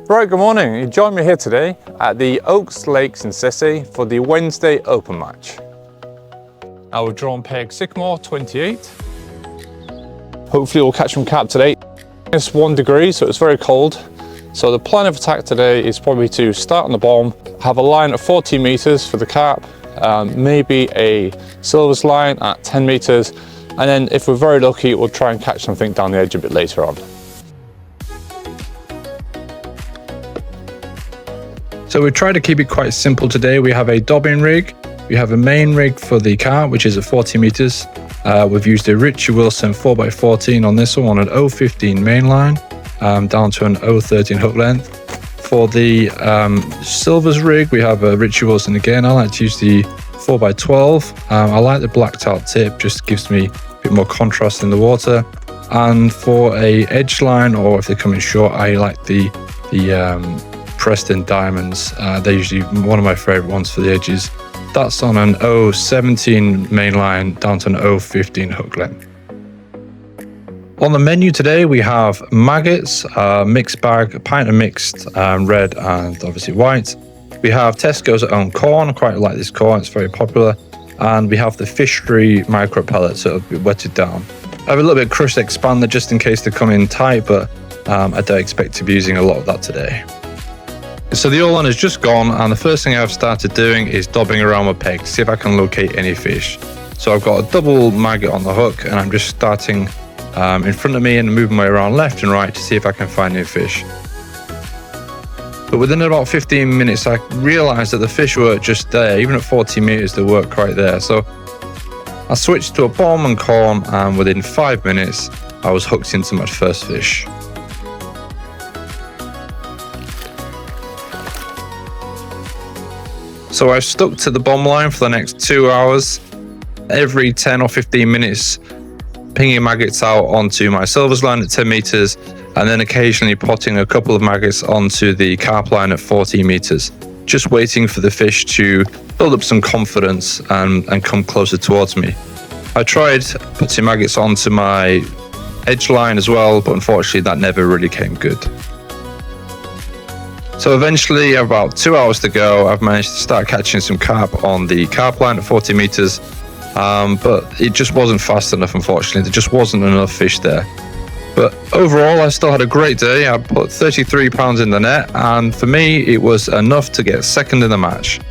Right, good morning. You join me here today at the Oaks Lakes in Sessay for the Wednesday Open match. Our drawn peg Sycamore 28. Hopefully we'll catch some carp today. It's 1 degree, so it's very cold. So the plan of attack today is probably to start on the bottom, have a line of 14 meters for the carp, maybe a silvers line at 10 meters, and then if we're very lucky, we'll try and catch something down the edge a bit later on. So we try to keep it quite simple today. We have a dobbing rig, we have a main rig for the carp, which is at 40 meters. We've used a Richie Wilson 4x14 on this one, an 0.15 main line, down to an 0.13 hook length. For the silvers rig, we have a Richie Wilson again. I like to use the 4x12. I like the blacked out tip, just gives me a bit more contrast in the water. And for a edge line, or if they're coming short, I like the Preston Diamonds. They're usually one of my favorite ones for the edges. That's on an 0.17 main line down to an 0.15 hook length. On the menu today, we have maggots, mixed bag, a pint of mixed red and obviously white. We have Tesco's own corn. I quite like this corn, it's very popular. And we have the fishery micro pellets that have been wetted down. I have a little bit of crushed expander just in case they come in tight, but I don't expect to be using a lot of that today. So the all-on is just gone, and the first thing I've started doing is dobbing around my peg to see if I can locate any fish. So I've got a double maggot on the hook, and I'm just starting in front of me and moving my way around left and right to see if I can find any fish. But within about 15 minutes, I realized that the fish were just there. Even at 40 meters, they weren't right there. So I switched to a bomb and corn, and within 5 minutes, I was hooked into my first fish. So I stuck to the bomb line for the next 2 hours, every 10 or 15 minutes, pinging maggots out onto my silvers line at 10 meters, and then occasionally potting a couple of maggots onto the carp line at 14 meters, just waiting for the fish to build up some confidence and come closer towards me. I tried putting maggots onto my edge line as well, but unfortunately that never really came good. So eventually, about 2 hours to go, I've managed to start catching some carp on the carp line at 40 meters, but it just wasn't fast enough, unfortunately. There just wasn't enough fish there. But overall, I still had a great day. I put 33 pounds in the net, and for me, it was enough to get second in the match.